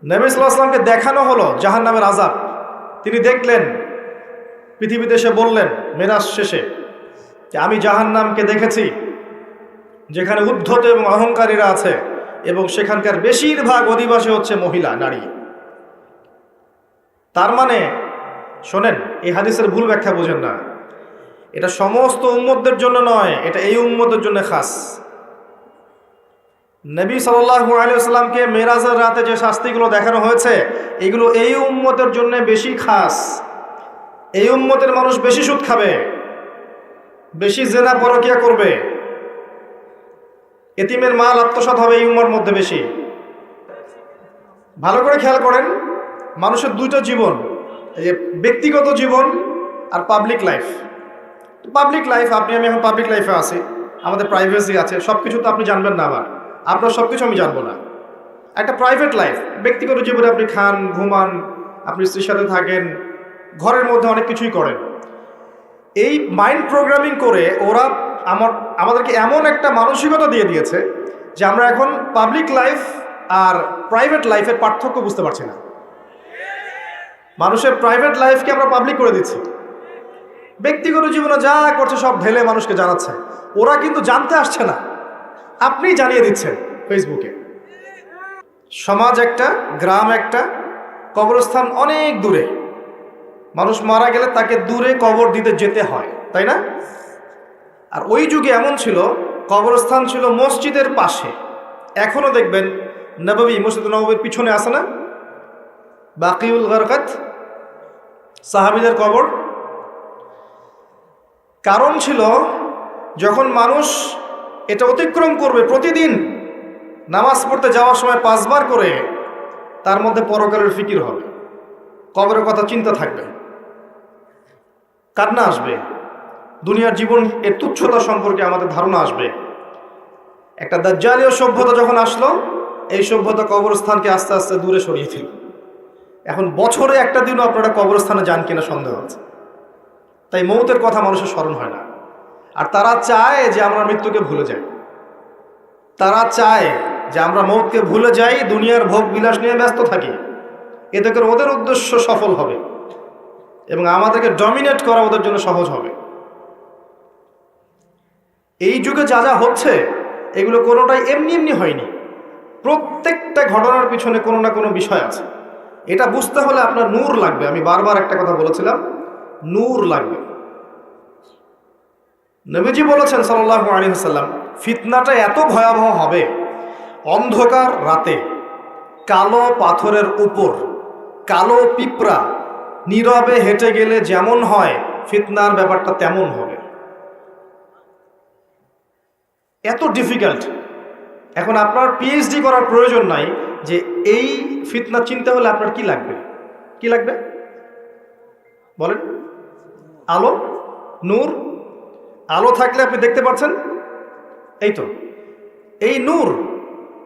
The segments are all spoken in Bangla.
নবী সাল্লাল্লাহু আলাইহি ওয়াসাল্লামকে দেখানো হলো জাহান্নামের আযাব। তিনি দেখলেন, পৃথিবীতে এসে বললেন মেরাজ শেষে যে আমি জাহান্নামকে দেখেছি, যেখানে উদ্ধত এবং অহংকারীরা আছে এবং সেখানকার বেশিরভাগ অধিবাসী হচ্ছে মহিলা, নারী। তার মানে শোনেন, এই হাদিসের ভুল ব্যাখ্যা বোঝেন না। এটা সমস্ত উম্মতদের জন্য নয়, এটা এই উম্মতের জন্য খাস। নবী সাল্লাল্লাহু আলাইহি ওয়াসাল্লামকে মেরাজের রাতে যে শাস্তিগুলো দেখানো হয়েছে, এগুলো এই উম্মতের জন্য বেশি খাস। এই উম্মতের মানুষ বেশি সুদ খাবে, বেশি জেনা পরকিয়া করবে, এতিমের মাল আত্মসাৎ হবে এই উম্মার মধ্যে বেশি। ভালো করে খেয়াল করেন, মানুষের দুইটা জীবন, এই যে ব্যক্তিগত জীবন আর পাবলিক লাইফ। পাবলিক লাইফ, আপনি আমি এখন পাবলিক লাইফে আছি, আমাদের প্রাইভেসি আছে, সব কিছু তো আপনি জানবেন না, আবার আপনার সব কিছু আমি জানবো না। একটা প্রাইভেট লাইফ, ব্যক্তিগত জীবনে আপনি খান, ঘুমান, আপনি স্ত্রীর সাথে থাকেন, ঘরের মধ্যে অনেক কিছুই করেন। এই মাইন্ড প্রোগ্রামিং করে ওরা আমাদেরকে এমন একটা মানসিকতা দিয়ে দিয়েছে যে আমরা এখন পাবলিক লাইফ আর প্রাইভেট লাইফের পার্থক্য বুঝতে পারছি না। মানুষের প্রাইভেট লাইফকে আমরা পাবলিক করে দিচ্ছি, ব্যক্তিগত জীবনে যা করছে সব ঢেলে মানুষকে জানাচ্ছে। ওরা কিন্তু জানতে আসছে না, আপনি জানিয়ে দিচ্ছেন ফেসবুকে। সমাজ একটা, গ্রাম একটা, কবরস্থান অনেক দূরে। মানুষ মারা গেলে তাকে দূরে কবর দিতে যেতে হয়, তাই না? আর ওই যুগে এমন ছিল, কবরস্থান ছিল মসজিদের পাশে। এখনো দেখবেন নববী, মসজিদ নববীর পিছনে আছে না বাকিউল গারকাত, সাহাবীদের কবর। কারণ ছিল, যখন মানুষ এটা অতিক্রম করবে প্রতিদিন নামাজ পড়তে যাওয়ার সময় 5 বার করে, তার মধ্যে পরকালের ফিকির হবে, কবরের কথা চিন্তা থাকবে, কান্না আসবে, দুনিয়ার জীবন এর তুচ্ছতা সম্পর্কে আমাদের ধারণা আসবে। একটা দাজ্জালীয় সভ্যতা যখন আসলো, এই সভ্যতা কবরস্থানকে আস্তে আস্তে দূরে সরিয়ে ফেল। এখন বছরে একটা দিনও আপনারা কবরস্থানে যান কিনা সন্দেহ আছে। তাই মৌতের কথা মানুষের স্মরণ হয় না। আর তারা চায় যে আমরা মৃত্যুকে ভুলে যাই, তারা চায় যে আমরা মৌতকে ভুলে যাই, দুনিয়ার ভোগ বিলাস নিয়ে ব্যস্ত থাকি। এতে করে ওদের উদ্দেশ্য সফল হবে এবং আমাদেরকে ডমিনেট করা ওদের জন্য সহজ হবে। এই যুগে যা যা হচ্ছে, এগুলো কোনোটাই এমনি এমনি হয়নি। প্রত্যেকটা ঘটনার পিছনে কোনো না কোনো বিষয় আছে। এটা বুঝতে হলে আপনার নূর লাগবে। আমি বারবার একটা কথা বলেছিলাম, নূর লাগবে। নবীজি বলেছেন সাল্লাল্লাহু আলাইহি ওয়াসাল্লাম, ফিতনাটা এত ভয়াবহ হবে, অন্ধকার রাতে কালো পাথরের উপর কালো পিঁপড়া নীরবে হেঁটে গেলে যেমন হয়, ফিতনার ব্যাপারটা তেমন হবে। এত ডিফিকাল্ট। এখন আপনার পিএইচডি করার প্রয়োজন নাই যে এই ফিতনা চিনতে হলে আপনার কি লাগবে। কি লাগবে বলেন? আলো, নূর। আলো থাকলে আপনি দেখতে পাচ্ছেন, এই তো। এই নূর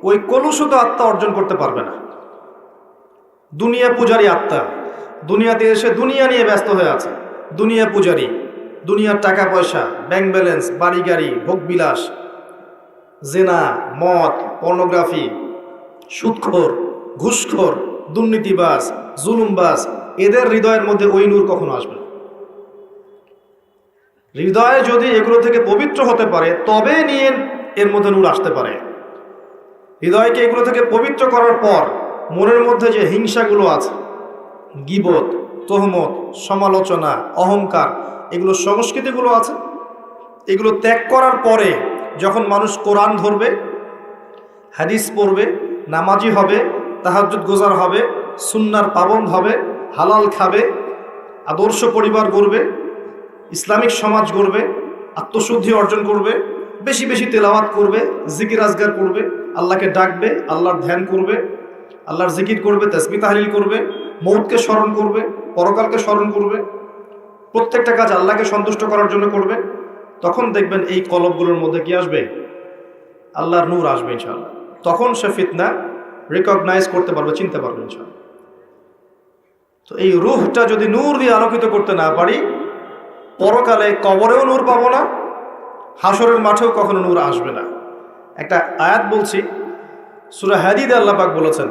ওই কলুষিত আত্মা অর্জন করতে পারবে না। দুনিয়া পূজারী আত্মা দুনিয়াতে এসে দুনিয়া নিয়ে ব্যস্ত হয়ে আছে, দুনিয়া পূজারী, দুনিয়ার টাকা পয়সা, ব্যাংক ব্যালেন্স, বাড়ি গাড়ি, ভোগবিলাস, জেনা, মদ, পর্নোগ্রাফি, সুদখোর, ঘুষখোর, দুর্নীতিবাজ, জুলুমবাজ, এদের হৃদয়ের মধ্যে ওই নূর কখনো আসবে না। হৃদয়ে যদি এগুলো থেকে পবিত্র হতে পারে, তবে নিয়ে এর মধ্যে নূর আসতে পারে। হৃদয়কে এগুলো থেকে পবিত্র করার পর মনের মধ্যে যে হিংসাগুলো আছে, গীবত, তহমত, সমালোচনা, অহংকার, এগুলো সংস্কৃতিগুলো আছে, এগুলো ত্যাগ করার পরে যখন মানুষ কোরআন ধরবে, হাদিস পড়বে, নামাজি হবে, তাহাজ্জুদ গোজার হবে, সুন্নার পাবন্দ হবে, হালাল খাবে, আদর্শ পরিবার গড়বে, ইসলামিক সমাজ গড়বে, আত্মশুদ্ধি অর্জন করবে, বেশি বেশি তেলাওয়াত করবে, জিকির আজগার করবে, আল্লাহকে ডাকবে, আল্লাহর ধ্যান করবে, আল্লাহর জিকির করবে, তাসবিহ তাহলিল করবে, মৌতকে স্মরণ করবে, পরকালকে স্মরণ করবে, প্রত্যেকটা কাজ আল্লাহকে সন্তুষ্ট করার জন্য করবে। তখন দেখবেন এই কলবগুলোর মধ্যে কি আসবে? আল্লাহর নূর আসবে ইনশাআল্লাহ। তখন সে ফিতনা রিকগনাইজ করতে পারবে, চিনতে পারবে ইনশাআল্লাহ। তো এই রূহটা যদি নূর দিয়ে আলোকিত করতে না পারি, পরকালে কবরেও নূর পাবো না, হাসরের মাঠেও কখনো নূর আসবে না। একটা আয়াত বলছি, সূরা হাদীদে আল্লাহ পাক বলেছেন,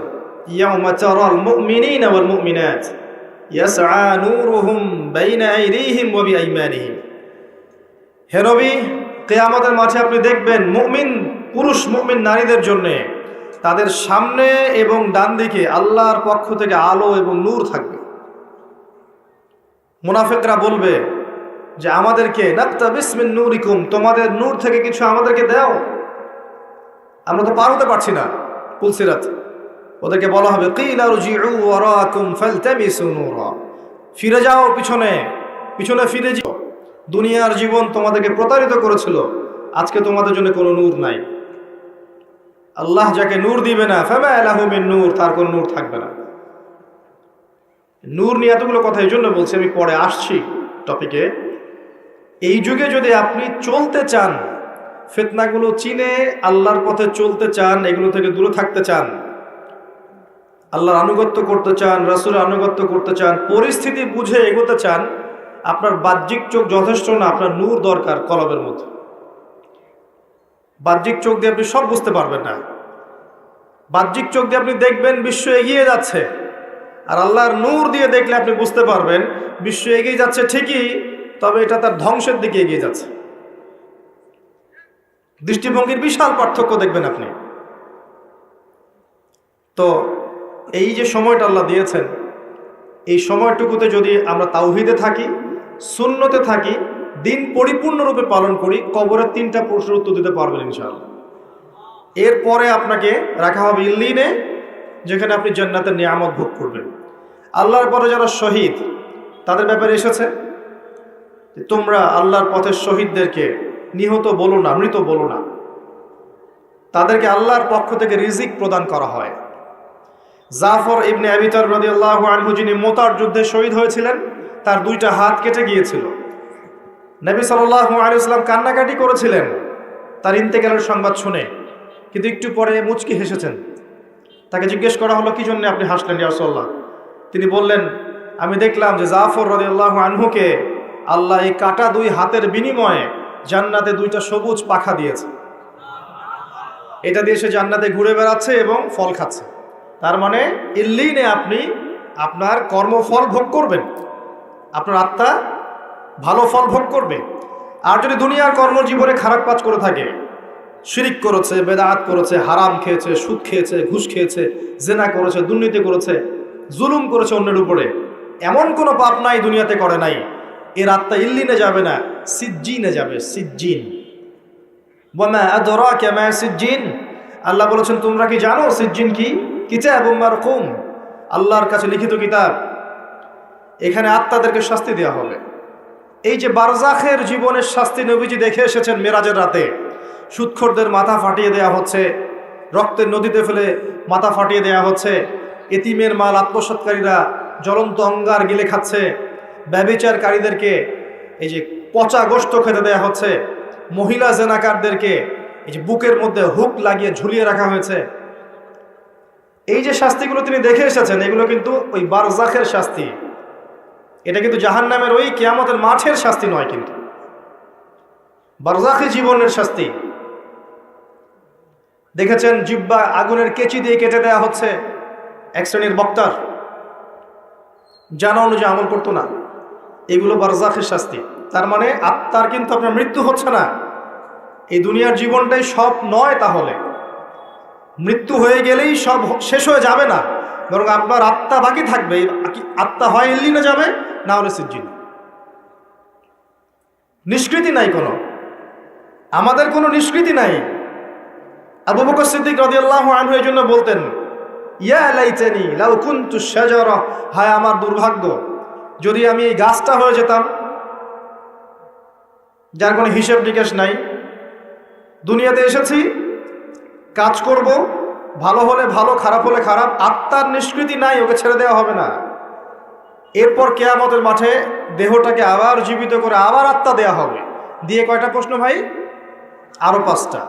ইয়াউমা তারাল মুমিনিনা ওয়াল মুমিনাত ইয়াসআ নূরুহুম বাইনা আইদিহিম ওয়া বিআইমানিহিম। হে নবী, কিয়ামতের মাঠে আপনি দেখবেন মুমিন পুরুষ মুমিন নারীদের জন্য তাদের সামনে এবং ডান দিকে আল্লাহর পক্ষ থেকে আলো এবং নূর থাকবে। মুনাফিকরা বলবে যে আমাদেরকে নাকতাবিস মিন নূরিকুম, তোমাদের নূর থেকে কিছু আমাদেরকে দাও, আমরা তো পার হতে পারছি না পুলসিরাত। ওদেরকে বলা হবে কিলা রুজিউ ওয়ারাকুম ফালতামিসু নূরা, ফিরে যাও পিছনে পিছনে ফিরে যাও। দুনিয়ার জীবন তোমাদেরকে প্রতারিত করেছিল, আজকে তোমাদের জন্য কোনো নূর নাই। আল্লাহ যাকে নূর দিবে না ফামা লাহু মিন নূর, তার কোনো নূর থাকবে না। নূর নিয়ে এতগুলো কথা এই জন্য বলছি, আমি পরে আসছি টপিকে। এই যুগে যদি আপনি চলতে চান, ফিতনাগুলো চিনে আল্লাহর পথে চলতে চান, এগুলো থেকে দূরে থাকতে চান, আল্লাহর আনুগত্য করতে চান, রাসূলের আনুগত্য করতে চান, পরিস্থিতি বুঝে এগোতে চান, আপনার বাহ্যিক চোখ যথেষ্ট না, আপনার নূর দরকার কলবের মধ্যে। বাহ্যিক চোখ দিয়ে আপনি সব বুঝতে পারবেন না। বাহ্যিক চোখ দিয়ে আপনি দেখবেন বিশ্ব এগিয়ে যাচ্ছে, আর আল্লাহর নূর দিয়ে দেখলে আপনি বুঝতে পারবেন বিশ্ব এগিয়ে যাচ্ছে ঠিকই, তবে এটা তার ধ্বংসের দিকে এগিয়ে যাচ্ছে। দৃষ্টিভঙ্গির বিশাল পার্থক্য দেখবেন আপনি। তো এই যে সময়টা আল্লাহ দিয়েছেন, এই সময়টুকুতে যদি আমরা তাওহীদে থাকি, সুন্নতে থাকি, দিন পরিপূর্ণরূপে পালন করি, কবরের 3টা প্রশ্নের উত্তর দিতে পারবেন ইনশাআল্লাহ। এরপরে আপনাকে রাখা হবে ইল্লিনে, যেখানে আপনি জান্নাতের নিয়ামত ভোগ করবেন। আল্লাহর পরে যারা শহীদ, তাদের ব্যাপারে এসেছে তোমরা আল্লাহর পথের শহীদদেরকে নিহত বলো না, মৃত বলো না। তাদেরকে আল্লাহর পক্ষ থেকে রিজিক প্রদান করা হয়। জাফর ইবনে আবি তালব রাদিয়াল্লাহু আনহু, যিনি মুতার যুদ্ধে শহীদ হয়েছিলেন, তার 2টা হাত কেটে গিয়েছিল। নবী সাল্লাল্লাহু আলাইহি ওয়াসাল্লাম কান্নাকাটি করেছিলেন তার ইন্তেকালের সংবাদ শুনে, কিন্তু একটু পরে মুচকি হেসেছেন। তাকে জিজ্ঞেস করা হলো, কি জন্য আপনি হাসলেন ইয়া রাসূলুল্লাহ? তিনি বললেন, আমি দেখলাম যে জাফর রাদিয়াল্লাহু আনহুকে আল্লাহ এই কাটা 2 হাতের বিনিময়ে জান্নাতে 2টা সবুজ পাখা দিয়েছে। এটা দিয়ে সে জান্নাতে ঘুরে বেড়াচ্ছে এবং ফল খাচ্ছে। তার মানে ইল্লিনে আপনি আপনার কর্মফল ভোগ করবেন, আপনার আত্মা ভালো ফল ভোগ করবে। আর যদি দুনিয়ার কর্মজীবনে খারাপ কাজ করে থাকে, শিরিক করেছে, বেদাত করেছে, হারাম খেয়েছে, সুদ খেয়েছে, ঘুষ খেয়েছে, জেনা করেছে, দুর্নীতি করেছে, জুলুম করেছে অন্যের উপরে, এমন কোনো পাপ নাই দুনিয়াতে করে নাই, এর আত্মা ইল্লিনে যাবে না, সিজ্জিনে যাবে। সিজ্জিন, ওয়ামা আদরাকা মা সিজ্জিন। আল্লাহ বলেছেন, তোমরা কি জানো সিজ্জিন কি? কিতাবুম মারকুম, আল্লাহর কাছে লিখিত কিতাব। এখানে আত্মাদেরকে শাস্তি দেওয়া হবে। এই যে বারজাখের জীবনের শাস্তি নবীজি দেখে এসেছেন মেরাজের রাতে, সুদখোরদের মাথা ফাটিয়ে দেওয়া হচ্ছে, রক্তের নদীতে ফেলে মাথা ফাটিয়ে দেওয়া হচ্ছে, এতিমের মাল আত্মসৎকারীরা জ্বলন্ত অঙ্গার গিলে খাচ্ছে, ব্যভিচারকারীদেরকে এই যে পচা গোশত খেতে দেওয়া হচ্ছে, মহিলা জেনাকারদেরকে এই যে বুকের মধ্যে হুক লাগিয়ে ঝুলিয়ে রাখা হয়েছে। এই যে শাস্তিগুলো তিনি দেখে এসেছেন, এগুলো কিন্তু ওই বারজাখের শাস্তি। এটা কিন্তু জাহান্নামের ওই কিয়ামতের মাঠের শাস্তি নয়, কিন্তু বারজাখী জীবনের শাস্তি। দেখেছেন জিহ্বা আগুনের কেচি দিয়ে কেটে দেওয়া হচ্ছে এক শ্রেণীর বক্তার, জানা অনুযায়ী আমল করতো না। এগুলো বারজাখের শাস্তি। তার মানে আত্মার কিন্তু আপনার মৃত্যু হচ্ছে না। এই দুনিয়ার জীবনটাই সব নয়, তাহলে মৃত্যু হয়ে গেলেই সব শেষ হয়ে যাবে না, বরং আপনার আত্মা বাকি থাকবে। আত্মা হয় ইল্লিনে যাবে, না হলে সিজ্জিন। নিষ্কৃতি নাই কোনো, আমাদের কোনো নিষ্কৃতি নাই। আবু বকর সিদ্দিক রাদিয়াল্লাহু আনহু এই জন্য বলতেন, ইয়া লাইতানি লাউ কুনতু শাজারা, হায় আমার দুর্ভাগ্য যদি আমি এই গাছটা হয়ে যেতাম, যার কোনো হিসেব নিকেশ নাই। দুনিয়াতে এসেছি, কাজ করব, ভালো হলে ভালো, খারাপ হলে খারাপ, আত্মার নিষ্কৃতি নাই, ওকে ছেড়ে দেওয়া হবে না। এরপর কিয়ামতের মাঠে দেহটাকে আবার জীবিত করে আবার আত্মা দেয়া হবে। দিয়ে কয়টা প্রশ্ন ভাই? আরো 5টা।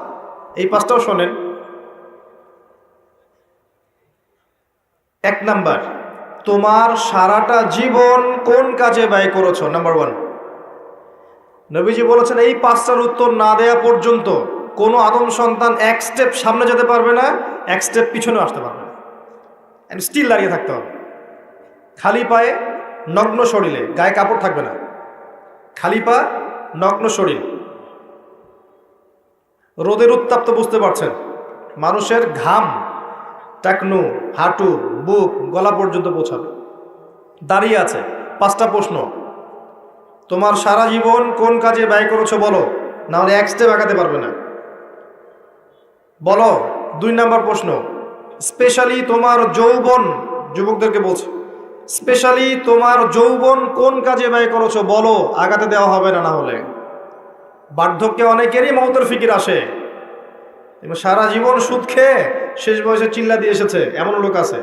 এই 5টাও শোনেন। 1 নাম্বার, তোমার সারাটা জীবন কোন কাজে ব্যয় করেছো? নাম্বার 1। নবীজি বলেছেন, এই 5টার উত্তর না দেয়া পর্যন্ত কোনো আদম সন্তান 1 স্টেপ সামনে যেতে পারবে না, 1 স্টেপ পিছনে আসতে পারবে না। স্টিল দাঁড়িয়ে থাকতে হবে, খালি পায়ে নগ্ন শরীরে, গায়ে কাপড় থাকবে না, খালি পা নগ্ন শরীর। রোদের উত্তাপ তো বুঝতে পারছেন, মানুষের ঘাম টাকনু, হাঁটু, বুক, গলা পর্যন্ত পৌঁছাবে। দাঁড়িয়ে আছে। 5টা প্রশ্ন, তোমার সারা জীবন কোন কাজে ব্যয় করেছো বলো, না হলে এক স্টেপ আগাতে পারবে না, বলো। 2 নম্বর প্রশ্ন, স্পেশালি তোমার যৌবন, যুবকদেরকে বলছে, স্পেশালি তোমার যৌবন কোন কাজে ব্যয় করেছো বলো, আগাতে দেওয়া হবে না। না হলে বার্ধক্যে অনেকেরই মৌতের ফিকির আসে, সারা জীবন সুদ খেয়ে শেষ বয়সে চিল্লা দিয়ে এসেছে, এমন লোক আছে।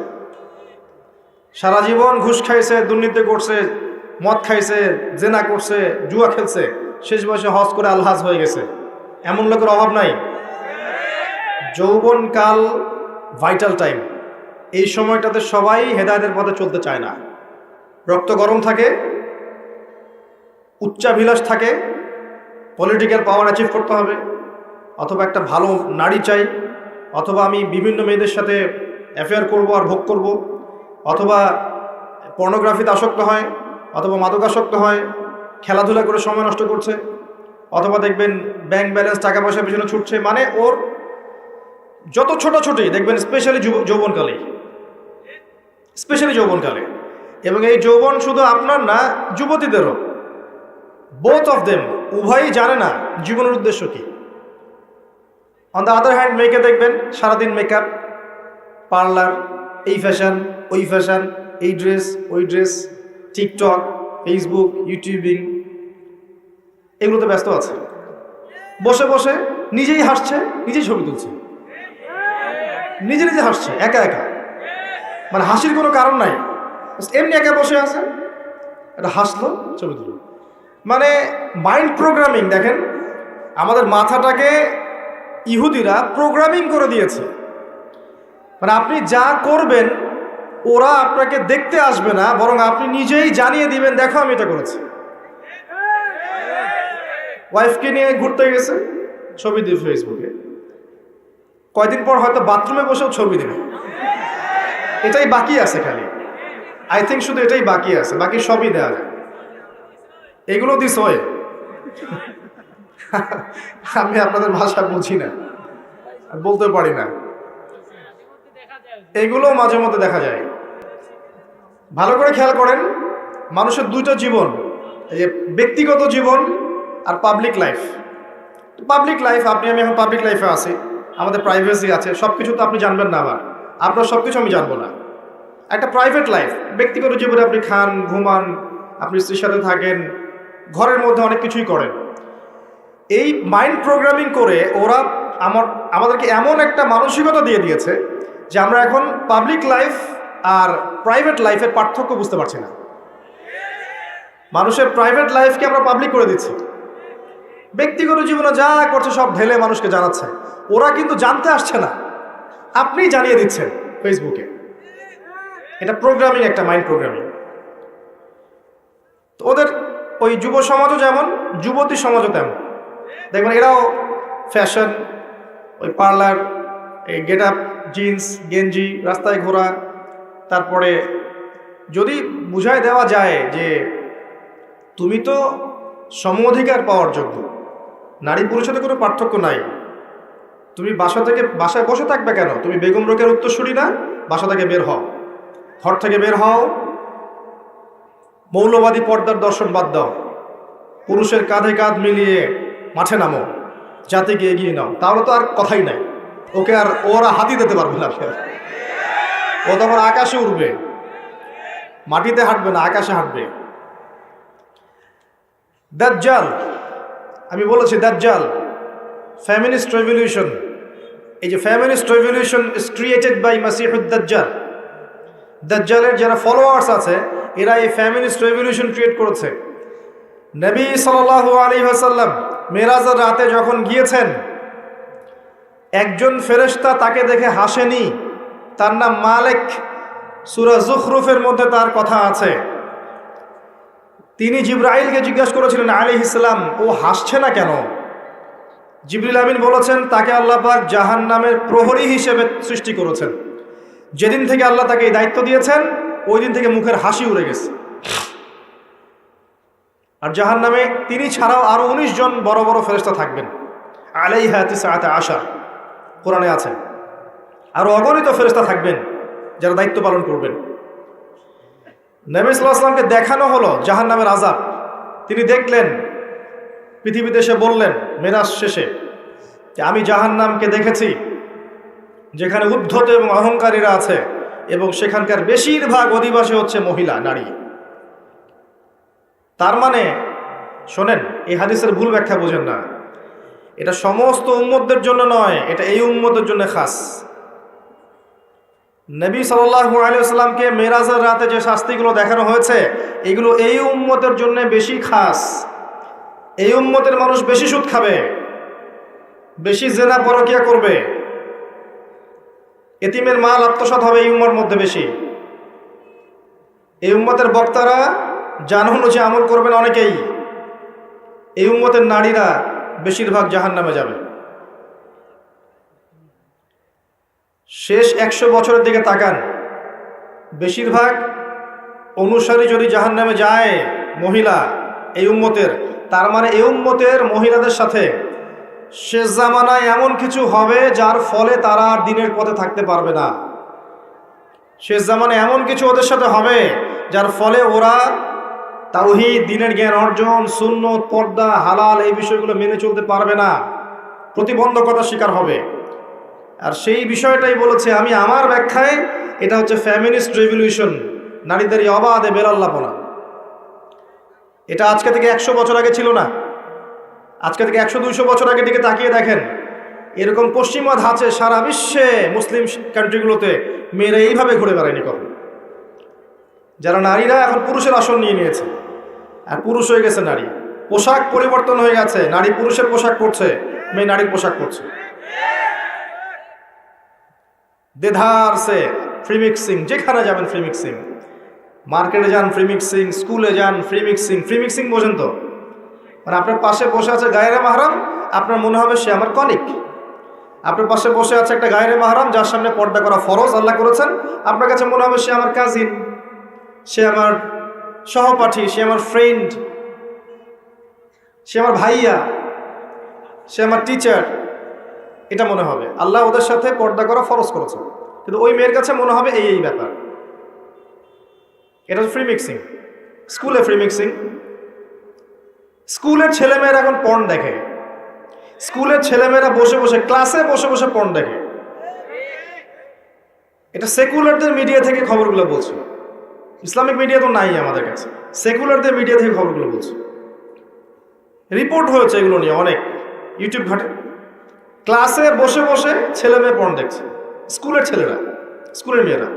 সারা জীবন ঘুষ খাইছে, দুর্নীতি করছে, মদ খাইছে, জেনা করছে, জুয়া খেলছে, শেষ বয়সে হজ করে আলহাজ হয়ে গেছে, এমন লোকের অভাব নাই। যৌবনকাল ভাইটাল টাইম, এই সময়টাতে সবাই হেদায়েতের পথে চলতে চায় না। রক্ত গরম থাকে, উচ্চাভিলাষ থাকে, পলিটিক্যাল পাওয়ার অ্যাচিভ করতে হবে, অথবা একটা ভালো নারী চাই, অথবা আমি বিভিন্ন মেয়েদের সাথে অ্যাফেয়ার করব আর ভোগ করব, অথবা পর্নোগ্রাফিতে আসক্ত হয়, অথবা মাদকাসক্ত হয়, খেলাধুলা করে সময় নষ্ট করছে, অথবা দেখবেন ব্যাংক ব্যালেন্স টাকা পয়সার পিছনে ছুটছে। মানে ওর যত ছোটাছুটি দেখবেন স্পেশালি যৌবনকালে, স্পেশালি যৌবনকালে। এবং এই যৌবন শুধু আপনার না, যুবতীদেরও, বোথ অফ দেম, উভয়ই জানে না জীবনের উদ্দেশ্য কি। অন দ্য আদার হ্যান্ড মেয়েকে দেখবেন সারাদিন মেকআপ, পার্লার, এই ফ্যাশন, ওই ফ্যাশন, এই ড্রেস, ওই ড্রেস, টিকটক, ফেসবুক, ইউটিউবিং, এগুলোতে ব্যস্ত আছে। বসে বসে নিজেই হাসছে, নিজেই ছবি তুলছে, নিজে নিজে হাসছে একা একা, মানে হাসির কোনো কারণ নাই, এমনি একা বসে আছে, এটা হাসলো, ছবি তুলল। মানে মাইন্ড প্রোগ্রামিং। দেখেন, আমাদের মাথাটাকে ইহুদিরা প্রোগ্রামিং করে দিয়েছে। মানে আপনি যা করবেন ওরা আপনাকে দেখতে আসবে না, বরং আপনি নিজেই জানিয়ে দিবেন, দেখো আমি এটা করেছি। ওয়াইফকে নিয়ে ঘুরতে গেছে, ছবি দিবে ফেসবুকে, কয়দিন পর হয়তো বাথরুমে বসেও ছবি দেবে। এটাই বাকি আছে খালি, আই থিঙ্ক শুধু এটাই বাকি আছে, বাকি সবই দেওয়া যায়। এগুলো দিস হয়, আমি আপনাদের ভাষা বুঝি না, বলতে পারি না, এগুলো মাঝে মধ্যে দেখা যায়। ভালো করে খেয়াল করেন, মানুষের 2টা জীবন, এই যে ব্যক্তিগত জীবন আর পাবলিক লাইফ। পাবলিক লাইফ, আপনি আমি এখন পাবলিক লাইফে আছি, আমাদের প্রাইভেসি আছে, সব কিছু তো আপনি জানবেন না, আবার আপনার সব কিছু আমি জানবো না। একটা প্রাইভেট লাইফ, ব্যক্তিগত জীবনে আপনি খান, ঘুমান, আপনি স্ত্রীর সাথে থাকেন, ঘরের মধ্যে অনেক কিছুই করেন। এই মাইন্ড প্রোগ্রামিং করে ওরা আমাদেরকে এমন একটা মানসিকতা দিয়ে দিয়েছে যে আমরা এখন পাবলিক লাইফ আর প্রাইভেট লাইফের পার্থক্য বুঝতে পারছি না। মানুষের প্রাইভেট লাইফকে আমরা পাবলিক করে দিচ্ছি, ব্যক্তিগত জীবনে যা করছে সব ঢেলে মানুষকে জানাচ্ছে। ওরা কিন্তু জানতে আসছে না, আপনিই জানিয়ে দিচ্ছেন ফেসবুকে। এটা প্রোগ্রামিং, একটা মাইন্ড প্রোগ্রামিং। তো ওদের ওই যুব সমাজও যেমন, যুবতী সমাজও তেমন। দেখবেন এরাও ফ্যাশন, ওই পার্লার, এই গেট আপ, জিন্স, গেঞ্জি, রাস্তায় ঘোরা। তারপরে যদি বুঝায় দেওয়া যায় যে তুমি তো সম অধিকার পাওয়ার যোগ্য, নারী পুরুষের সাথে কোনো পার্থক্য নাই, তুমি বাসায় বসে থাকবে কেন? তুমি বেগম রোকেয়ার উত্তরসূরি না? বাসা থেকে বের হও, ঘর থেকে বের হও, মৌলবাদী পর্দার দর্শন বাদ দাও, পুরুষের কাঁধে কাঁধ মিলিয়ে মাঠে নামো, জাতিকে এগিয়ে নাও। তাহলে তো আর কথাই নাই, ওকে আর ওরা হাতি দিতে পারবে না, ও তখন আকাশে উড়বে, মাটিতে হাঁটবে না, আকাশে হাঁটবে। দাজ্জাল, আমি বলেছি দাজ্জাল, ফেমিনিস্ট রেভলিউশন। এই যে feminist revolution is created by মাসিহুদ দাজ্জাল। দাজ্জালের যারা ফলোয়ার্স আছে এরা এই ফেমিনিস্ট রেভলিউশন ক্রিয়েট করেছে। নবী সাল্লাল্লাহু আলাইহি ওয়াসাল্লাম মেরাজের রাতে যখন গিয়েছেন, একজন ফেরেশতা তাকে দেখে হাসেনি, তার নাম মালিক। সূরা যুখরুফের মধ্যে তার কথা আছে। তিনি জিবরাইলকে জিজ্ঞাসা করেছিলেন আলাইহিস সালাম, ও হাসছে না কেন? জিবরিল আমিন বলেছেন, তাকে আল্লাহ পাক জাহান্নামের প্রহরী হিসেবে সৃষ্টি করেছেন। যেদিন থেকে আল্লাহ তাকে এই দায়িত্ব দিয়েছেন ওই দিন থেকে মুখের হাসি উড়ে গেছে। আর জাহান্নামে তিনি ছাড়াও আরো 19 জন বড় বড় ফেরেশতা থাকবেন, আলাইহা তিসআতা আশার, কোরআনে আছে। আরো অগণিত ফেরেশতা থাকবেন যারা দায়িত্ব পালন করবেন। নবী সাল্লাল্লাহু আলাইহি ওয়াসাল্লামকে দেখানো হলো জাহান্নামের আযাব, তিনি দেখলেন, পৃথিবীতে এসে বললেন মেরাজ শেষে যে আমি জাহান্নামকে দেখেছি যেখানে উদ্ধত এবং অহংকারীরা আছে এবং সেখানকার বেশিরভাগ অধিবাসী হচ্ছে মহিলা, নারী। তার মানে শোনেন, এই হাদিসের ভুল ব্যাখ্যা বোঝেন না, এটা সমস্ত উম্মতদের জন্য নয়, এটা এই উম্মতের জন্য খাস। নবী সাল্লাল্লাহু আলাইহি ওয়াসাল্লামকে মেরাজের রাতে যে শাস্তিগুলো দেখানো হয়েছে এগুলো এই উম্মতের জন্য বেশি খাস। এই উম্মতের মানুষ বেশি সুদ খাবে, বেশি জেনা পরকিয়া করবে, এতিমের মাল আত্মসাৎ হবে এই উম্মার মধ্যে বেশি। এই উম্মতের বক্তারা জানুন যে আমল করবেন অনেকেই। এই উম্মতের নারীরা বেশিরভাগ জাহান্নামে যাবে। শেষ 100 বছরের দিকে তাকান, বেশিরভাগ অনুসারী যদি জাহান্নামে যায় মহিলা এই উম্মতের, তার মানে এই উম্মতের মহিলাদের সাথে শেষ জামানায় এমন কিছু হবে যার ফলে তারা আর দিনের পথে থাকতে পারবে না। শেষ জামানায় এমন কিছু ওদের সাথে হবে যার ফলে ওরা তাওহীদ, দ্বীনের জ্ঞান অর্জন, সুন্নত, পর্দা, হালাল এই বিষয়গুলো মেনে চলতে পারবে না, প্রতিবন্ধকতার শিকার হবে। আর সেই বিষয়টাই বলেছে আমি আমার ব্যাখ্যায়, এটা হচ্ছে ফ্যামিনিস্ট রেভলিউশন, নারীদের এই অবাধে বেলাল্লাপনা। এটা আজকে থেকে 100 বছর আগে ছিল না, আজকে থেকে 100-200 বছর আগে দিকে তাকিয়ে দেখেন, এরকম পশ্চিমা ধাঁচে সারা বিশ্বে মুসলিম কান্ট্রিগুলোতে মেয়েরা এইভাবে ঘুরে বেড়ায়নি কখন। যারা নারীরা এখন পুরুষের আসন নিয়ে নিয়েছে আর পুরুষ হয়ে গেছে নারী, পোশাক পরিবর্তন হয়ে গেছে, নারী পুরুষের পোশাক পরছে, মেয়ে নারীর পোশাক পরছে। দেধার সে ফ্রি মিক্সিং, যেখানে যাবেন ফ্রি মিক্সিং, মার্কেটে যান ফ্রি মিক্সিং, স্কুলে যান ফ্রি মিক্সিং। ফ্রি মিক্সিং বোঝেন তো? মানে আপনার পাশে বসে আছে গায়রে মাহরাম, আপনার মনে হবে সে আমার কলিগ। আপনার পাশে বসে আছে একটা গায়রে মাহরাম যার সামনে পর্দা করা ফরজ আল্লাহ করেছেন, আপনার কাছে মনে হবে সে আমার কাজিন, সে আমার সহপাঠী, সে আমার ফ্রেন্ড, সে আমার ভাইয়া, সে আমার টিচার। এটা মনে হবে। আল্লাহ ওদের সাথে পর্দা করা ফরজ করেছে, কিন্তু ওই মেয়ের কাছে মনে হবে এই এই ব্যাপার। এটা ফ্রি মিক্সিং। স্কুলে ফ্রি মিক্সিং, স্কুলের ছেলেমেয়েরা এখন পর্ন দেখে, স্কুলের ছেলেমেয়েরা বসে বসে ক্লাসে বসে বসে পর্ন দেখে। এটা সেকুলারদের মিডিয়া থেকে খবরগুলো বলছে, ইসলামিক মিডিয়া তো নাই আমাদের কাছে, সেকুলারদের মিডিয়া থেকে খবরগুলো বলছে। রিপোর্ট হয়েছে এগুলো নিয়ে অনেক, ইউটিউব ঘাটে। ক্লাসে বসে বসে ছেলে মেয়ে পর্ন দেখছে, স্কুলের ছেলেরা, স্কুলের মেয়েরা।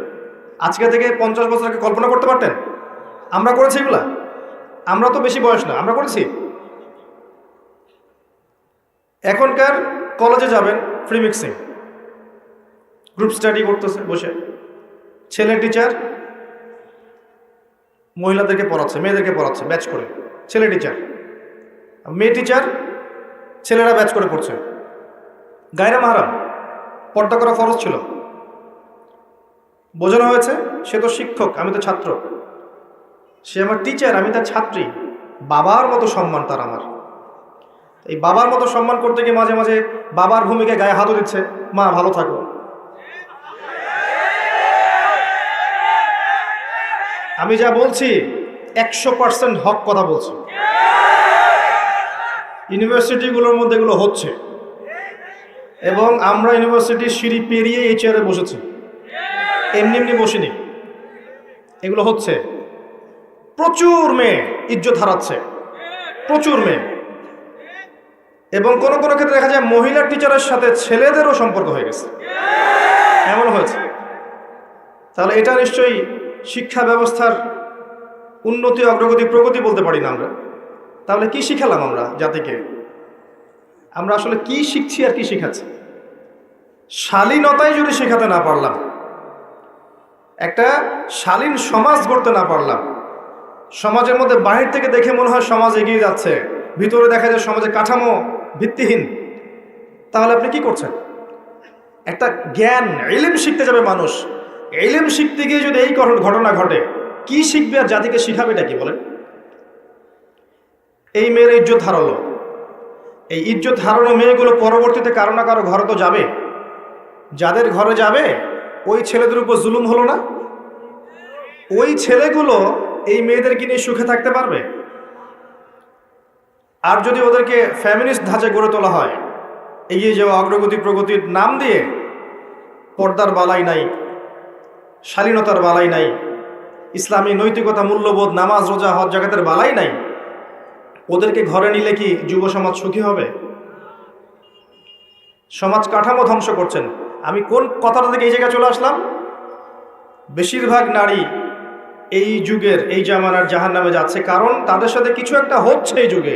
আজকে থেকে 50 বছর আগে কল্পনা করতে পারতেন? আমরা করেছি এগুলা? আমরা তো বেশি বয়স না, আমরা করেছি। এখনকার কলেজে যাবেন ফ্রি মিক্সিং, গ্রুপ স্টাডি করতেছে বসে, ছেলে টিচার মহিলাদেরকে পড়াচ্ছে, মেয়েদেরকে পড়াচ্ছে ব্যাচ করে, ছেলে টিচার, মেয়ে টিচার, ছেলেরা ব্যাচ করে পড়ছে। গায়রে মাহরাম, পর্দা করা ফরজ ছিল। বোঝানো হয়েছে সে তো শিক্ষক, আমি তো ছাত্র, সে আমার টিচার, আমি তার ছাত্রী, বাবার মতো সম্মান তার আমার। এই বাবার মতো সম্মান করতে গিয়ে মাঝে মাঝে বাবার ভূমিকায় গায়ে হাতও দিচ্ছে, মা ভালো থাকো। আমি যা বলছি 100% হক কথা বলছি। ইউনিভার্সিটিগুলোর মধ্যে এগুলো হচ্ছে, এবং আমরা ইউনিভার্সিটির সিঁড়ি পেরিয়ে এই চেয়ারে বসেছি, এমনি এমনি বসিনি। এগুলো হচ্ছে। প্রচুর মেয়ে ইজ্জত হারাচ্ছে, প্রচুর মেয়ে। এবং কোনো কোনো ক্ষেত্রে দেখা যায় মহিলা টিচারের সাথে ছেলেদেরও সম্পর্ক হয়ে গেছে, এমন হয়েছে। তাহলে এটা নিশ্চয়ই শিক্ষা ব্যবস্থার উন্নতি, অগ্রগতি, প্রগতি বলতে পারি না আমরা। তাহলে কি শিখালাম আমরা জাতিকে? আমরা আসলে কি শিখছি আর কি শিখাচ্ছি? শালীনতাই যদি শেখাতে না পারলাম, একটা শালীন সমাজ গড়তে না পারলাম, সমাজের মধ্যে বাহির থেকে দেখে মনে হয় সমাজ এগিয়ে যাচ্ছে, ভিতরে দেখা যায় সমাজের কাঠামো ভিত্তিহীন, তাহলে আপনি কি করছেন? একটা জ্ঞান, ইলম শিখতে যাবে মানুষ, ইলম শিখতে গিয়ে যদি এই ঘটনা ঘটে, কি শিখবে আর জাতিকে শিখাবেটা কি বলেন? এই মেয়ের ইজ্জত হারালো। এই ইজ্জত হারানো মেয়েগুলো পরবর্তীতে কারো না কারো ঘরে তো যাবে। যাদের ঘরে যাবে ওই ছেলেদের উপর জুলুম হলো না? ওই ছেলেগুলো এই মেয়েদেরকে নিয়ে সুখে থাকতে পারবে? আর যদি ওদেরকে ফ্যামিলিস্ট ধাঁচে গড়ে তোলা হয়, এগিয়ে যাওয়া অগ্রগতি প্রগতির নাম দিয়ে, পর্দার বালাই নাই, শালীনতার বালাই নাই, ইসলামী নৈতিকতা মূল্যবোধ নামাজ রোজা হজ জাকাতের বালাই নাই, ওদেরকে ঘরে নিলে কি যুব সমাজ সুখী হবে? সমাজ কাঠামো ধ্বংস করছেন। আমি কোন কথাটা থেকে এই জায়গায় চলে আসলাম? বেশিরভাগ নারী এই যুগের এই জামানার জাহান্নামে যাচ্ছে, কারণ তাদের সাথে কিছু একটা হচ্ছে এই যুগে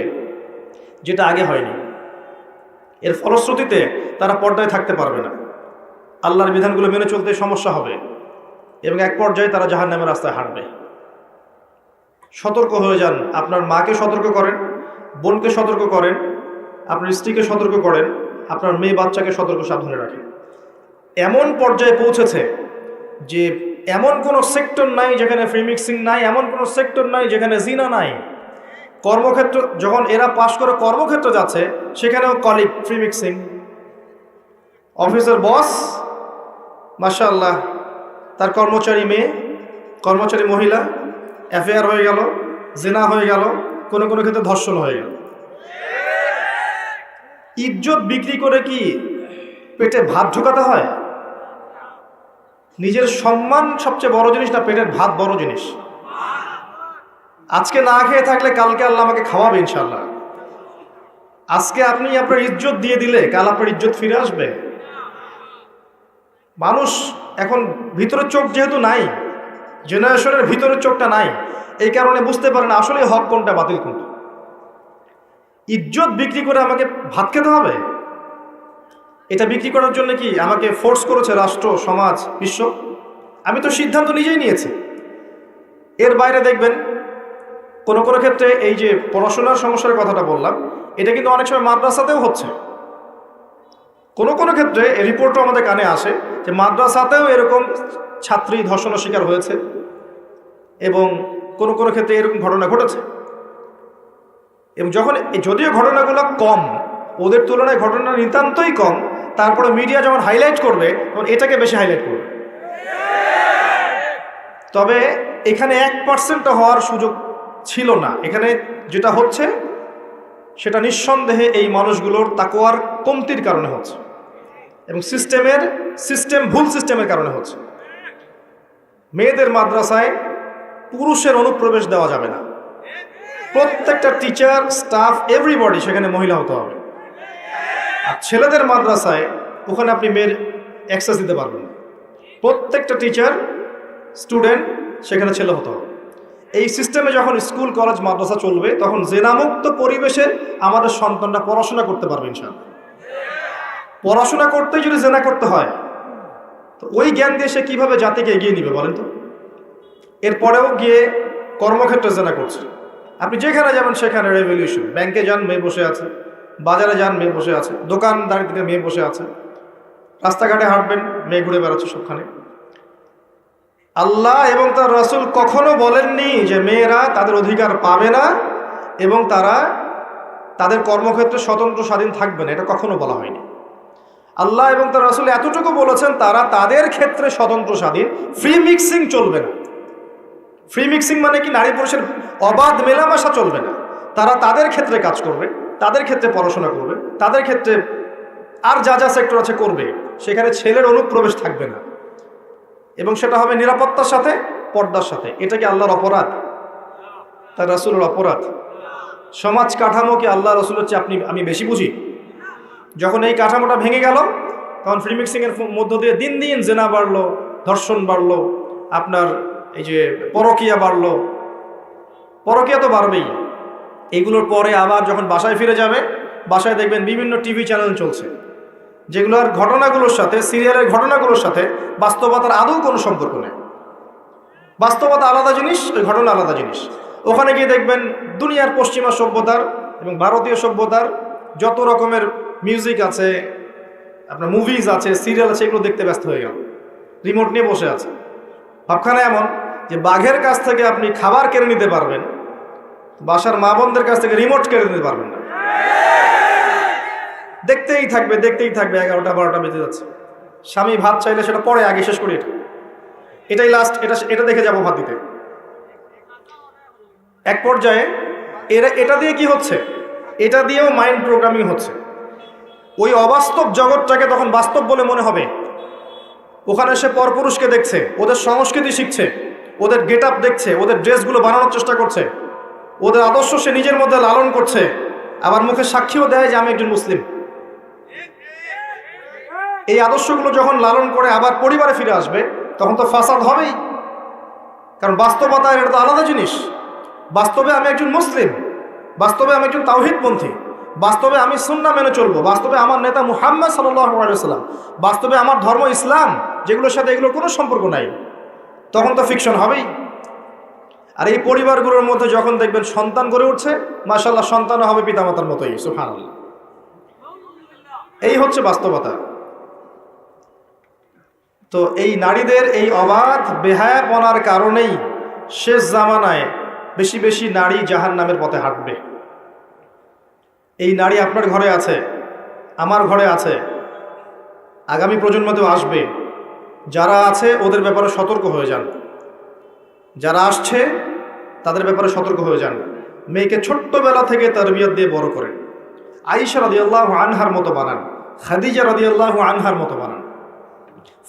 যেটা আগে হয়নি। এর ফলশ্রুতিতে তারা পর্দায় থাকতে পারবে না, আল্লাহর বিধানগুলো মেনে চলতে সমস্যা হবে, এবং এক পর্যায়ে তারা জাহান্নামের রাস্তায় হাঁটবে। সতর্ক হয়ে যান। আপনার মাকে সতর্ক করেন, বোনকে সতর্ক করেন, আপনার স্ত্রীকে সতর্ক করেন, আপনার মেয়ে বাচ্চাকে সতর্ক সাবধানে রাখেন। এমন পর্যায়ে পৌঁছেছে যে এমন কোনো সেক্টর নাই যেখানে ফ্রি মিক্সিং নাই, এমন কোনো সেক্টর নাই যেখানে জিনা নাই। কর্মক্ষেত্র যখন এরা পাশ করে কর্মক্ষেত্র যাচ্ছে, সেখানেও কলিগ ফ্রি মিক্সিং। অফিসের বস মাশাআল্লাহ, তার কর্মচারী মেয়ে, কর্মচারী মহিলা, অ্যাফেয়ার হয়ে গেল, জিনা হয়ে গেল, কোনো কোনো ক্ষেত্রে ধর্ষণ হয়ে গেল। ইজ্জত বিক্রি করে কি পেটে ভাত ঢোকাতে হয়? নিজের সম্মান সবচেয়ে বড় জিনিস না পেটের ভাত বড় জিনিস? আজকে না খেয়ে থাকলে কালকে আল্লাহ আমাকে খাওয়াবে ইনশাআল্লাহ। আজকে আপনি আপনার ইজ্জত দিয়ে দিলে কাল আপনার ইজ্জত ফিরে আসবে। মানুষ এখন ভিতরের চোখ যেহেতু নাই, জেনারেশনের ভিতরের চোখটা নাই, এই কারণে বুঝতে পারে না আসলে হক কোনটা বাতিল কোনটা। ইজ্জত বিক্রি করে আমাকে ভাত খেতে হবে? এটা বিক্রি করার জন্য কি আমাকে ফোর্স করেছে রাষ্ট্র, সমাজ, বিশ্ব? আমি তো সিদ্ধান্ত নিজেই নিয়েছি। এর বাইরে দেখবেন কোনো কোনো ক্ষেত্রে এই যে পড়াশোনার সমস্যার কথাটা বললাম, এটা কিন্তু অনেক সময় মাদ্রাসাতেও হচ্ছে। কোনো কোনো ক্ষেত্রে রিপোর্টও আমাদের কানে আসে যে মাদ্রাসাতেও এরকম ছাত্রী ধর্ষণের শিকার হয়েছে, এবং কোনো কোনো ক্ষেত্রে এরকম ঘটনা ঘটেছে। এবং যখন যদিও ঘটনাগুলো কম, ওদের তুলনায় ঘটনা নিতান্তই কম, তারপরে মিডিয়া যখন হাইলাইট করবে তখন এটাকে বেশি হাইলাইট করবে। তবে এখানে 1% হওয়ার সুযোগ ছিল না। এখানে যেটা হচ্ছে সেটা নিঃসন্দেহে এই মানুষগুলোর তাকওয়ার কমতির কারণে হচ্ছে, এবং ভুল সিস্টেমের কারণে হচ্ছে। মেয়েদের মাদ্রাসায় পুরুষের অনুপ্রবেশ দেওয়া যাবে না। প্রত্যেকটা টিচার, স্টাফ, এভরিবডি সেখানে মহিলা হতে হবে। আর ছেলেদের মাদ্রাসায় ওখানে আপনি মেয়ের অ্যাক্সেস দিতে পারবেন না। প্রত্যেকটা টিচার, স্টুডেন্ট সেখানে ছেলে হতে হবে। এই সিস্টেমে যখন স্কুল কলেজ মাদ্রাসা চলবে, তখন জেনামুক্ত পরিবেশে আমাদের সন্তানরা পড়াশোনা করতে পারবে ইনশাআল্লাহ। পড়াশোনা করতেই যদি জেনা করতে হয়, তো ওই জ্ঞান দিয়ে সে কীভাবে জাতিকে এগিয়ে নিবে বলেন তো? এরপরেও গিয়ে কর্মক্ষেত্রে জেনা করছে। আপনি যেখানে যাবেন সেখানে রেভলিউশন। ব্যাংকে যান, মেয়ে বসে আছে, বাজারে যান, মেয়ে বসে আছে, দোকানদারিতে মেয়ে বসে আছে, রাস্তাঘাটে হাঁটবেন, মেয়ে ঘুরে বেড়াচ্ছে সবখানে। আল্লাহ এবং তার রাসূল কখনো বলেননি যে মেয়েরা তাদের অধিকার পাবে না এবং তারা তাদের কর্মক্ষেত্রে স্বতন্ত্র স্বাধীন থাকবে না, এটা কখনো বলা হয়নি। আল্লাহ এবং তার রাসূল এতটুকু বলেছেন তারা তাদের ক্ষেত্রে স্বতন্ত্র স্বাধীন, ফ্রি মিক্সিং চলবে না। ফ্রি মিক্সিং মানে কি নারী পুরুষের অবাধ মেলামেশা চলবে না। তারা তাদের ক্ষেত্রে কাজ করবে, তাদের ক্ষেত্রে পড়াশোনা করবে, তাদের ক্ষেত্রে আর যা যা সেক্টর আছে করবে, সেখানে ছেলের অনুপ্রবেশ থাকবে না, এবং সেটা হবে নিরাপত্তার সাথে, পর্দার সাথে। এটা কি আল্লাহর অপরাধ? তার রাসূলের অপরাধ? সমাজ কাঠামো কি আল্লাহ রাসূলের চেয়ে আমি বেশি বুঝি? যখন এই কাঠামোটা ভেঙে গেল, তখন ফ্রি মিক্সিংয়ের মধ্য দিয়ে দিন দিন জেনা বাড়লো, ধর্ষণ বাড়লো, আপনার এই যে পরকীয়া বাড়লো। পরকীয়া তো বাড়বেই। এগুলোর পরে আবার যখন বাসায় ফিরে যাবে, বাসায় দেখবেন বিভিন্ন টিভি চ্যানেল চলছে, যেগুলোর ঘটনাগুলোর সাথে, সিরিয়ালের ঘটনাগুলোর সাথে বাস্তবতার আদৌ কোনো সম্পর্ক নেই। বাস্তবতা আলাদা জিনিস, ওই ঘটনা আলাদা জিনিস। ওখানে গিয়ে দেখবেন দুনিয়ার পশ্চিমা সভ্যতার এবং ভারতীয় সভ্যতার যত রকমের মিউজিক আছে, আপনার মুভিজ আছে, সিরিয়াল আছে, এগুলো দেখতে ব্যস্ত হয়ে গেল, রিমোট নিয়ে বসে আছে। ভাবখানা এমন যে বাঘের কাছ থেকে আপনি খাবার কেড়ে নিতে পারবেন, বাসার মা বোনদের কাছ থেকে রিমোট কেড়ে নিতে পারবেন না। দেখতেই থাকবে 11টা 12টা বেজে যাচ্ছে, স্বামী ভাত চাইলে সেটা পরে, আগে শেষ করি এটাই লাস্ট, এটা দেখে যাবো ভাত দিতে। এক পর্যায়ে এটা দিয়ে কি হচ্ছে, এটা দিয়েও মাইন্ড প্রোগ্রামিং হচ্ছে। ওই অবাস্তব জগৎটাকে তখন বাস্তব বলে মনে হবে। ওখানে সে পরপুরুষকে দেখছে, ওদের সংস্কৃতি শিখছে, ওদের গেট আপ দেখছে, ওদের ড্রেসগুলো বানানোর চেষ্টা করছে, ওদের আদর্শ সে নিজের মধ্যে লালন করছে, আবার মুখে সাক্ষীও দেয় যে আমি একজন মুসলিম। এই আদর্শগুলো যখন লালন করে আবার পরিবারে ফিরে আসবে, তখন তো ফাসাদ হবেই। কারণ বাস্তবতা এটা তো আলাদা জিনিস। বাস্তবে আমি একজন মুসলিম, বাস্তবে আমি একজন তাওহীদপন্থী, বাস্তবে আমি সুন্নাহ মেনে চলবো, বাস্তবে আমার নেতা মুহাম্মদ সাল্লাল্লাহু আলাইহি ওয়াসাল্লাম, বাস্তবে আমার ধর্ম ইসলাম, যেগুলোর সাথে এগুলোর কোনো সম্পর্ক নাই, তখন তো ফিকশন হবেই। আর এই পরিবারগুলোর মধ্যে যখন দেখবেন সন্তান গড়ে উঠছে, মাশাআল্লাহ সন্তানও হবে পিতামাতার মতোই, সুবহানাল্লাহ। এই হচ্ছে বাস্তবতা। তো এই নারীদের এই অবাধ বেহায়াপনার কারণেই শেষ জামানায় বেশি বেশি নারী জাহান্নামের পথে হাঁটবে। এই নারী আপনার ঘরে আছে, আমার ঘরে আছে, আগামী প্রজন্মতেও আসবে। যারা আছে ওদের ব্যাপারে সতর্ক হয়ে যান, যারা আসছে তাদের ব্যাপারে সতর্ক হয়ে যান। মেয়েকে ছোট্টবেলা থেকে তারবিয়ত দিয়ে বড় করেন। আয়েশা রাদিয়াল্লাহু আনহার মতো বানান, খাদিজা রাদিয়াল্লাহু আনহার মতো বানান,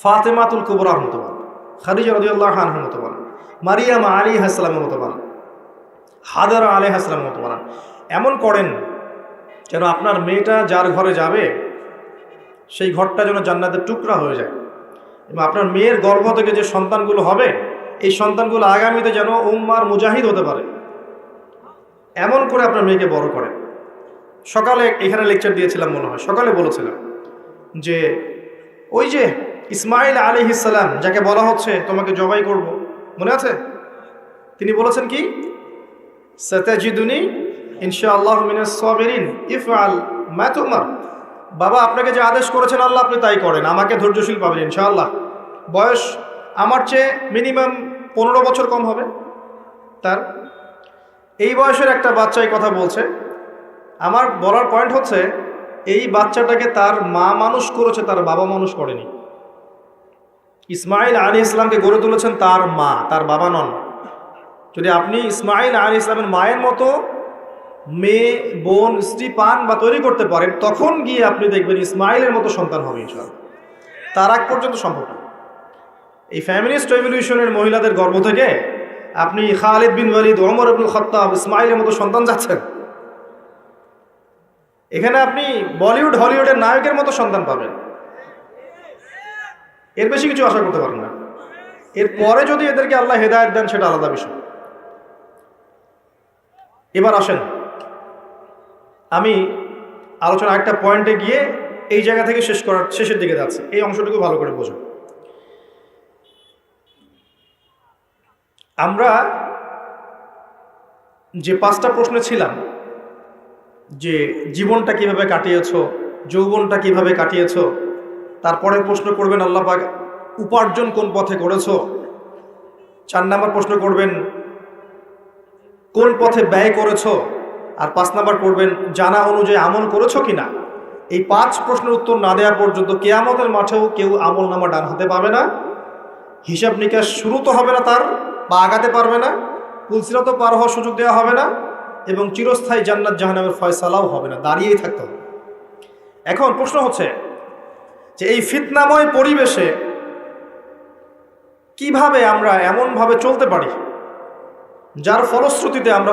ফাতেমাতুল কুবরার মতো বানান, খাদিজা রাদিয়াল্লাহু আনহার মতো বানান, মারিয়াম আলাইহিস সালামের মতো বানান, হাজারা আলাইহিস সালামের মতো বানান। এমন করেন যেন আপনার মেয়েটা যার ঘরে যাবে সেই ঘরটা যেন জান্নাতের টুকরা হয়ে যায়, এবং আপনার মেয়ের গর্ভ থেকে যে সন্তানগুলো হবে এই সন্তানগুলো আগামীতে যেন উম্মার মুজাহিদ হতে পারে, এমন করে আপনার মেয়েকে বড় করেন। সকালে এখানে লেকচার দিয়েছিলাম মনে হয়, সকালে বলেছিলাম যে ওই যে ইসমাইল আলাইহিস সালাম যাকে বলা হচ্ছে তোমাকে জবাই করব, মনে আছে? তিনি বলেছেন কি, সাতাজিদুনি ইনশাআল্লাহু মিনাস সাবিরিন ইফআল মা তুমার। বাবা আপনাকে যে আদেশ করেছেন আল্লাহ আপনি তাই করেন, আমাকে ধৈর্যশীল পাবেন ইনশাআল্লাহ। বয়স আমার চেয়ে মিনিমাম 15 বছর কম হবে তার। এই বয়সের একটা বাচ্চা এই কথা বলছে। আমার বলার পয়েন্ট হচ্ছে এই বাচ্চাটাকে তার মা মানুষ করেছে, তার বাবা মানুষ করেনি। ইসমাইল আলাইহিস সালামকে গড়ে তুলেছেন তার মা, তার বাবা নন। যদি আপনি ইসমাইল আলাইহিস সালামের মায়ের মতো মেয়ে বোন স্ত্রী পান বা তৈরি করতে পারেন, তখন গিয়ে আপনি দেখবেন ইসমাইলের মতো সন্তান হবে ইনশাআল্লাহ। তার আগ পর্যন্ত সম্ভব না। এই ফ্যামিনিস্ট রেভলিউশনের মহিলাদের গর্ভ থেকে আপনি খালিদ বিন ওয়ালিদ, ওমর ইবনুল খাত্তাব, ইসমাইলের মতো সন্তান যাচ্ছেন। এখানে আপনি বলিউড হলিউডের নায়কের মতো সন্তান পাবেন, এর বেশি কিছু আশা করতে পারেন না। এরপরে যদি এদেরকে আল্লাহ হেদায়েত দেন সেটা আলাদা বিষয়। এবার আসেন, আমি আলোচনা একটা পয়েন্টে গিয়ে এই জায়গা থেকে শেষের দিকে যাচ্ছে, এই অংশটুকু ভালো করে বোঝো। আমরা যে 5টা প্রশ্নে ছিলাম যে জীবনটা কিভাবে কাটিয়েছো, যৌবনটা কিভাবে কাটিয়েছো, তারপরের প্রশ্ন করবেন আল্লাহ পাক উপার্জন কোন পথে করেছো, 4 নম্বর প্রশ্ন করবেন কোন পথে ব্যয় করেছো, আর 5 নম্বর করবেন জানা অনুযায়ী আমল করেছো কিনা। এই 5 প্রশ্নের উত্তর না দেওয়া পর্যন্ত কিয়ামতের মাঠেও কেউ আমল নামা ডান হাতে পাবে না, হিসাব নিকাশ শুরু তো হবে না তার, বা আগাতে পারবে না, পুলসিরাতও পার হওয়ার সুযোগ দেওয়া হবে না, এবং চিরস্থায়ী জান্নাত জাহান্নামের ফয়সালাও হবে না, দাঁড়িয়েই থাকতে হবে। এখন প্রশ্ন হচ্ছে যে এই ফিতনাময় পরিবেশে কিভাবে আমরা এমনভাবে চলতে পারি যার ফলশ্রুতিতে আমরা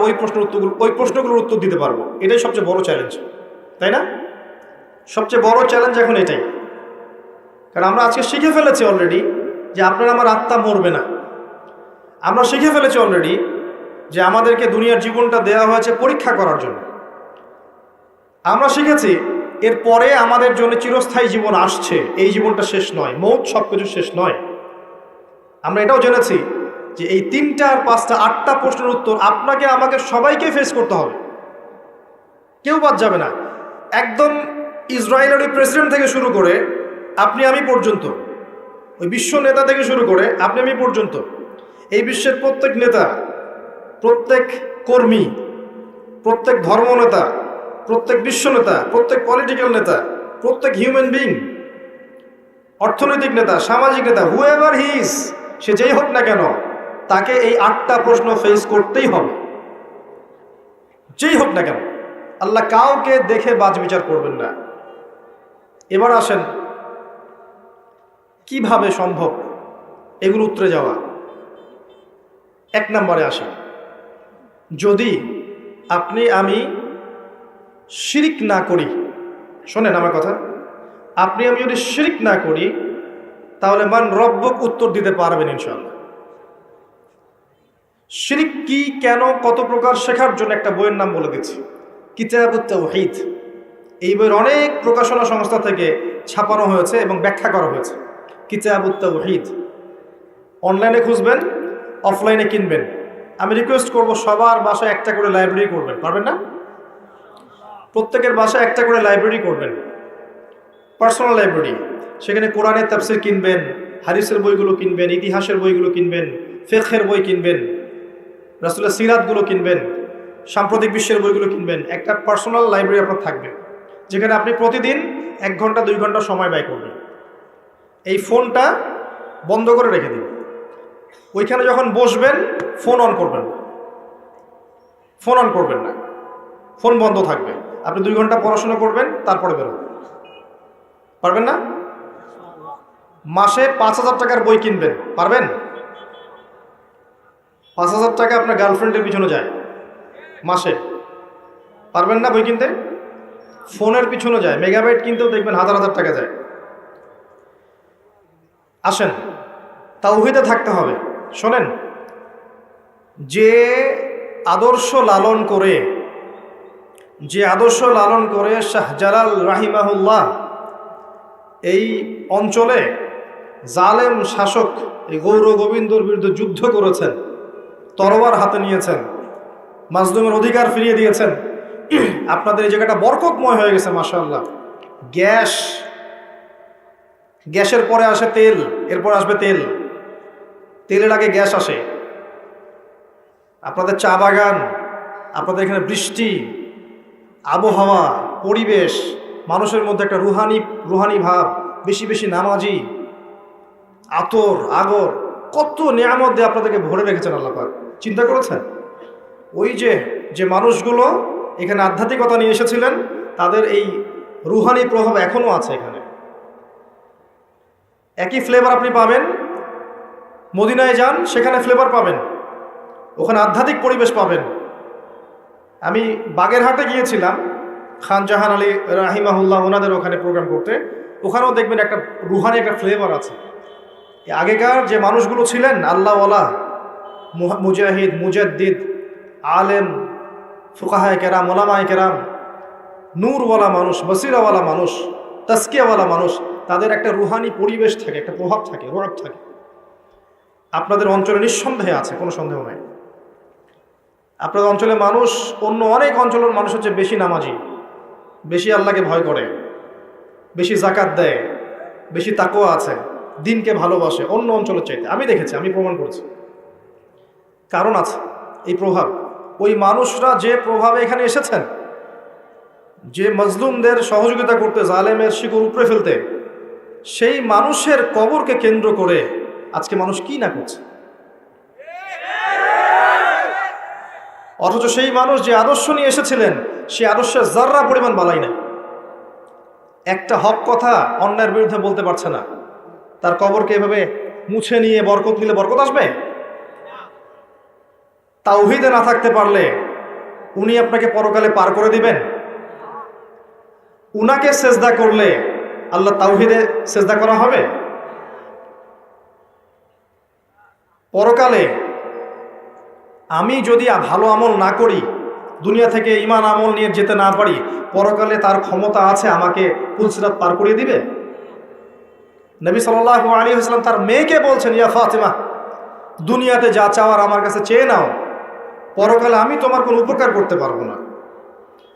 ওই প্রশ্নগুলোর উত্তর দিতে পারবো। এটাই সবচেয়ে বড় চ্যালেঞ্জ, তাই না? সবচেয়ে বড় চ্যালেঞ্জ এখন এটাই। কারণ আমরা আজকে শিখে ফেলেছি অলরেডি যে আপনার আমার আত্মা মরবে না। আমরা শিখে ফেলেছি অলরেডি যে আমাদেরকে দুনিয়ার জীবনটা দেওয়া হয়েছে পরীক্ষা করার জন্য। আমরা শিখেছি এরপরে আমাদের জন্য চিরস্থায়ী জীবন আসছে, এই জীবনটা শেষ নয়, মৌত সব কিছু শেষ নয়। আমরা এটাও জেনেছি যে এই 3টা আর 5টা 8টা প্রশ্নের উত্তর আপনাকে আমাকে সবাইকে ফেস করতে হবে, কেউ বাদ যাবে না। একদম ইসরায়েলের ওই প্রেসিডেন্ট থেকে শুরু করে আপনি আমি পর্যন্ত, ওই বিশ্ব নেতা থেকে শুরু করে আপনি আমি পর্যন্ত এই বিশ্বের প্রত্যেক নেতা, প্রত্যেক কর্মী, প্রত্যেক ধর্মনেতা, প্রত্যেক বিশ্ব নেতা, প্রত্যেক পলিটিক্যাল নেতা, প্রত্যেক হিউম্যান বিং, অর্থনৈতিক নেতা, সামাজিক নেতা, হুএভার হি ইজ, সে যেই হোক না কেন, তাকে এই 8টা প্রশ্ন ফেস করতেই হবে, যেই হোক না কেন। আল্লাহ কাউকে দেখে বাজ বিচার করবেন না। এবার আসেন, কিভাবে সম্ভব এগুলো উতরে যাওয়া? 1 নম্বরে আসি, যদি আপনি আমি শিরিক না করি, শোনেন আমার কথা, আপনি আমি যদি শিরিক না করি, তাহলে মান রব্বক উত্তর দিতে পারবেন ইনশাআল্লাহ। শিরিক কি, কেন, কত প্রকার শেখার জন্য একটা বইয়ের নাম বলে দিচ্ছি, কিতাবুত তাওহীদ। এই বইয়ের অনেক প্রকাশনা সংস্থা থেকে ছাপানো হয়েছে এবং ব্যাখ্যা করা হয়েছে। কিতাবুত তাওহীদ অনলাইনে খুঁজবেন, অফলাইনে কিনবেন। আমি রিকোয়েস্ট করব সবার বাসায় একটা করে লাইব্রেরি করবেন, পারবেন না? প্রত্যেকের বাসায় একটা করে লাইব্রেরি করবেন, পার্সোনাল লাইব্রেরি। সেখানে কোরআনের তাফসীর কিনবেন, হাদিসের বইগুলো কিনবেন, ইতিহাসের বইগুলো কিনবেন, ফিকহের বই কিনবেন, রাসূলের সিরাতগুলো কিনবেন, সাম্প্রতিক বিশ্বের বইগুলো কিনবেন। একটা পার্সোনাল লাইব্রেরি আপনার থাকবে, যেখানে আপনি প্রতিদিন 1 ঘন্টা 2 ঘন্টা সময় ব্যয় করবেন। এই ফোনটা বন্ধ করে রেখে দিন। ওইখানে যখন বসবেন ফোন অন করবেন না, ফোন অন করবেন না, ফোন বন্ধ থাকবে। আপনি 2 ঘন্টা পড়াশোনা করবেন, তারপরে বেরোবেন। পারবেন না? মাসে 5,000 টাকার বই কিনবেন, পারবেন? 5,000 টাকা আপনার গার্লফ্রেন্ডের পিছনে যায় মাসে, পারবেন না বই কিনতে? ফোনের পিছনে যায়, মেগাবাইট কিনতেও দেখবেন হাজার হাজার টাকা যায়। আসেন, তাওহীদে থাকতে হবে। শোনেন, যে আদর্শ লালন করে শাহজালাল রাহিমাহুল্লাহ এই অঞ্চলে জালেম শাসক এই গৌর গোবিন্দর বিরুদ্ধে যুদ্ধ করেছেন, তরবার হাতে নিয়েছেন, মাজলুমের অধিকার ফিরিয়ে দিয়েছেন। আপনাদের এই জায়গাটা বরকতময় হয়ে গেছে মাশাআল্লাহ। গ্যাসের পরে আসে তেল, এরপর আসবে তেল, তেলের আগে গ্যাস আসে। আপনাদের চা বাগান, আপনাদের এখানে বৃষ্টি, আবহাওয়া, পরিবেশ, মানুষের মধ্যে একটা রুহানি ভাব, বেশি বেশি নামাজি, আতর আগর, কত নিয়ামত দিয়ে আপনাদেরকে ভরে রেখেছেন আল্লাহ পাক। চিন্তা করেছেন? ওই যে মানুষগুলো এখানে আধ্যাত্মিকতা নিয়ে এসেছিলেন, তাদের এই রুহানি প্রভাব এখনো আছে এখানে। একই ফ্লেভার আপনি পাবেন, মদিনায় যান সেখানে ফ্লেভার পাবেন, ওখানে আধ্যাত্মিক পরিবেশ পাবেন। আমি বাগেরহাটে গিয়েছিলাম খান জাহান আলী রাহিমাহুল্লাহ ওনাদের ওখানে প্রোগ্রাম করতে, ওখানেও দেখবেন একটা রুহানি একটা ফ্লেভার আছে। আগেকার যে মানুষগুলো ছিলেন আল্লাহওয়ালা, মুজাহিদ, মুজাদ্দিদ, আলেম, ফুকাহায়ে কেরাম, ওলামায়ে কেরাম, নূরওয়ালা মানুষ, বসিরাওয়ালা মানুষ, তাসকিয়াওয়ালা মানুষ, তাদের একটা রুহানি পরিবেশ থাকে, একটা প্রভাব থাকে, রূহ থাকে। আপনাদের অঞ্চলে নিঃসন্দেহে আছে, কোনো সন্দেহ নাই। আপনাদের অঞ্চলে মানুষ অন্য অনেক অঞ্চলের মানুষ হচ্ছে বেশি নামাজি, বেশি আল্লাহকে ভয় করে, বেশি জাকাত দেয়, বেশি তাকওয়া আছে, দিনকে ভালোবাসে অন্য অঞ্চলের চাইতে। আমি দেখেছি, আমি প্রমাণ করেছি। কারণ আছে এই প্রভাব। ওই মানুষরা যে প্রভাবে এখানে এসেছেন, যে মজলুমদের সহযোগিতা করতে, জালেমের শিকড় উপড়ে ফেলতে, সেই মানুষের কবরকে কেন্দ্র করে আজকে মানুষ কি না করছে। অথচ সেই মানুষ যে আদর্শ নিয়ে এসেছিলেন, সেই আদর্শের যাররা পরিমাণ বালাই নাই। একটা হক কথা অন্যায়ের বিরুদ্ধে বলতে পারছে না, তার কবরকে এভাবে মুছে নিয়ে বরকত নিলে বরকত আসবে? তাওহীদে না থাকতে পারলে উনি আপনাকে পরকালে পার করে দিবেন? উনাকে সেজদা করলে আল্লাহ তাওহীদে সেজদা করা হবে? পরকালে আমি যদি ভালো আমল না করি, দুনিয়া থেকে ঈমান আমল নিয়ে যেতে না পারি, পরকালে তার ক্ষমতা আছে আমাকে পুলসিরাত পার করিয়ে দিবে? নবী সাল্লাল্লাহু আলাইহি ওয়াসাল্লাম তার মেয়েকে বলছেন, ইয়া ফাতিমা, দুনিয়াতে যা চাওয়ার আমার কাছে চেয়ে নাও, পরকালে আমি তোমার কোনো উপকার করতে পারবো না।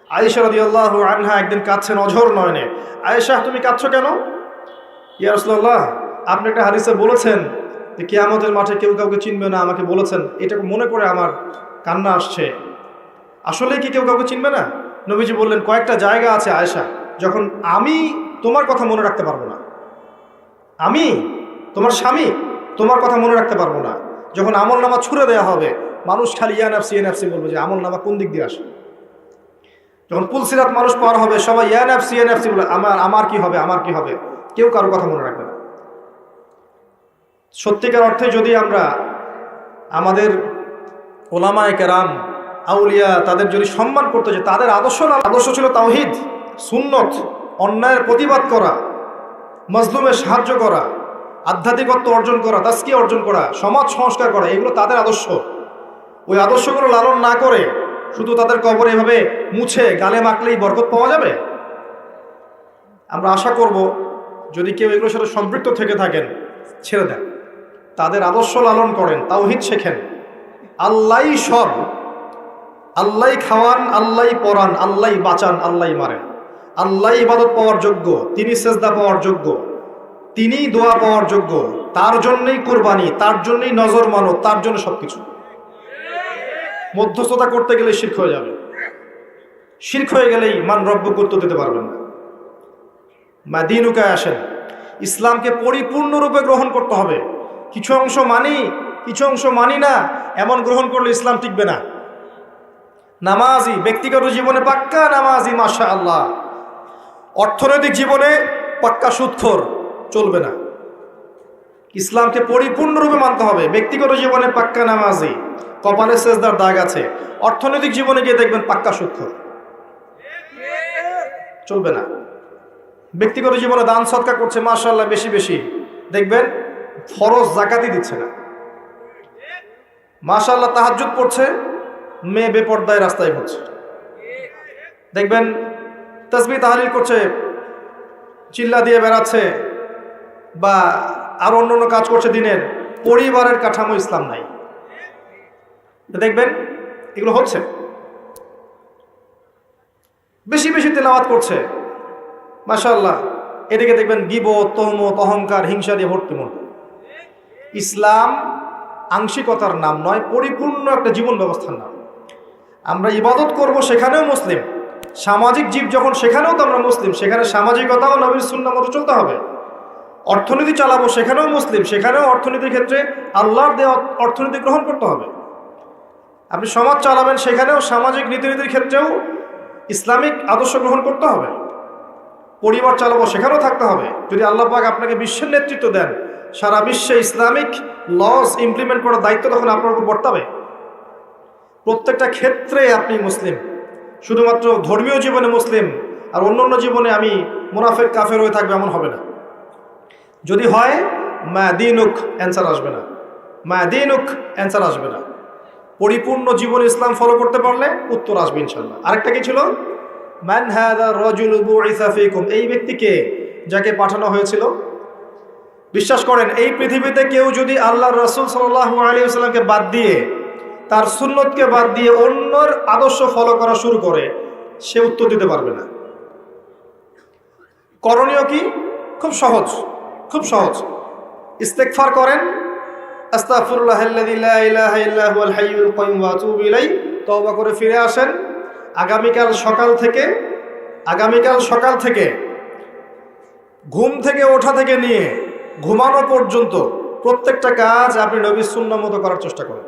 আয়েশা রাদিয়াল্লাহু আনহা একদিন কাঁদছেন অঝর নয়নে। আয়েশা, তুমি কাঁদছো কেন? ইয়া রাসূলুল্লাহ, আপনি একটা হাদিসে বলেছেন যে কিয়ামতের মাঠে কেউ কাউকে চিনবে না, আমাকে বলেছেন, এটা মনে করে আমার কান্না আসছে। আসলে কি কেউ কাউকে চিনবে না? নবীজি বললেন, কয়েকটা জায়গা আছে আয়েশা, যখন আমি তোমার কথা মনে রাখতে পারবো না, আমি তোমার স্বামী তোমার কথা মনে রাখতে পারবো না। যখন আমল নামা ছুড়ে দেওয়া হবে, মানুষ খালি ইয়া নাফসি বলবে যে আমল নামা কোন দিক দিয়ে আসে। যখন পুলসিরাত মানুষ পার হবে, সবাই ইয়া নাফসি বলে, আমার কি হবে, আমার কি হবে, কেউ কারো কথা মনে রাখবে না। সত্যিকার অর্থে যদি আমরা আমাদের ওলামায়ে কেরাম, আউলিয়া, তাদের যদি সম্মান করতে, যে তাদের আদর্শ ছিল তাওহীদ, সুন্নত, অন্যায়ের প্রতিবাদ করা, মজলুমের সাহায্য করা, আধ্যাত্মিকত্ব অর্জন করা, তাজকিয়া অর্জন করা, সমাজ সংস্কার করা, এগুলো তাদের আদর্শ। ওই আদর্শগুলো লালন না করে শুধু তাদের কবরে এভাবে মুছে গালে মাখলেই বরকত পাওয়া যাবে? আমরা আশা করব যদি কেউ এগুলোর সাথে সম্পৃক্ত থেকে থাকেন, ছেড়ে দেন, তাদের আদর্শ লালন করেন, তাওহীদ শেখেন। আল্লাহই সব, আল্লাহই খাওয়ান, আল্লাহই পরান, আল্লাহই বাঁচান, আল্লাহই মারেন। আল্লাহ ইবাদত পাওয়ার যোগ্য, তিনি সেজদা পাওয়ার যোগ্য, তিনিই দোয়া পাওয়ার যোগ্য, তার জন্যই কুরবানি, তার জন্যই নজর মানো, তার জন্য সবকিছু। মধ্যস্থতা করতে গেলে শিরক হয়ে যাবে। শিরক হয়ে গেলেই মান রব্বকে উত্তর দিতে পারবেন না। মাদিনুকায় আসেন, ইসলামকে পরিপূর্ণরূপে গ্রহণ করতে হবে। কিছু অংশ মানি, কিছু অংশ মানি না, এমন গ্রহণ করলে ইসলাম টিকবে না। নামাজি, ব্যক্তিগত জীবনে পাক্কা নামাজি, মাশাআল্লাহ। অর্থনৈতিক জীবনে পাক্কা সুদখোর, চলবে না। ইসলামকে পরিপূর্ণরূপে মানতে হবে। ব্যক্তিগত জীবনে পাক্কা নামাজি, কপালে সেজদার দাগ আছে, অর্থনৈতিক জীবনে গিয়ে দেখবেন পাক্কা সুদখোর, চলবে না। ব্যক্তিগত জীবনে দান সদকা করছে মাশাআল্লাহ বেশি বেশি, দেখবেন ফরজ যাকাতই দিচ্ছে না। মাশাআল্লাহ তাহাজ্জুদ পড়ছে, মেয়ে বেপর্দায় রাস্তায় ঘুরছে। দেখবেন তাসবিহ তাহলিল করছে, চিল্লা দিয়ে বেড়াচ্ছে, বা আর অন্য কাজ করছে দিনের, পরিবারের কাঠামো ইসলাম নাই। দেখবেন এগুলো হচ্ছে। বেশি বেশি তেলাওয়াত করছে মাশাআল্লাহ, এদিকে দেখবেন গীবত, তহমত, অহংকার, হিংসা দিয়ে ভর্তি মন। ইসলাম আংশিকতার নাম নয়, পরিপূর্ণ একটা জীবন ব্যবস্থার নাম। আমরা ইবাদত করব, সেখানেও মুসলিম। সামাজিক জীব যখন, সেখানেও তো আমরা মুসলিম, সেখানে সামাজিকতাও নবীর সুন্নাহ মতো চলতে হবে। অর্থনীতি চালাবো, সেখানেও মুসলিম, সেখানেও অর্থনীতির ক্ষেত্রে আল্লাহর দেওয়া অর্থনীতি গ্রহণ করতে হবে। আপনি সমাজ চালাবেন, সেখানেও সামাজিক রীতিনীতির ক্ষেত্রেও ইসলামিক আদর্শ গ্রহণ করতে হবে। পরিবার চালাবো, সেখানেও থাকতে হবে। যদি আল্লাহ পাক আপনাকে বিশ্বের নেতৃত্ব দেন, সারা বিশ্বে ইসলামিক লস ইমপ্লিমেন্ট করার দায়িত্ব তখন আপনার উপর বর্তাবে। প্রত্যেকটা ক্ষেত্রে আপনি মুসলিম। শুধুমাত্র ধর্মীয় জীবনে মুসলিম আর অন্য জীবনে আমি মুনাফিক কাফের হয়ে থাকবে, এমন হবে না। যদি হয়, মা দিনুক অ্যান্সার আসবে না, মা দিনুক অ্যান্সার আসবে না। পরিপূর্ণ জীবন ইসলাম ফলো করতে পারলে উত্তর আসবে ইনশাল্লাহ। আরেকটা কি ছিল? মান হাযা রাজুলু বুইসা ফীকুম, এই ব্যক্তিকে যাকে পাঠানো হয়েছিল। বিশ্বাস করেন, এই পৃথিবীতে কেউ যদি আল্লাহর রাসূল সাল্লাল্লাহু আলাইহি ওয়াসাল্লামকে বাদ দিয়ে, তার সুন্নতকে বাদ দিয়ে অন্যর আদর্শ ফলো করা শুরু করে, সে উত্তর দিতে পারবে না। করণীয় কি? খুব সহজ, খুব সহজ। ইস্তেগফার করেন, আস্তাগফিরুল্লাহাল্লাযী লা ইলাহা ইল্লা হুয়াল হাইয়ুল কাইয়ুম ওয়া আতুবু ইলাইহি, তওবা করে ফিরে আসেন। আগামীকাল সকাল থেকে ঘুম থেকে ওঠা থেকে নিয়ে ঘুমানো পর্যন্ত প্রত্যেকটা কাজ আপনি নবীর সুন্নাহ মতো করার চেষ্টা করেন।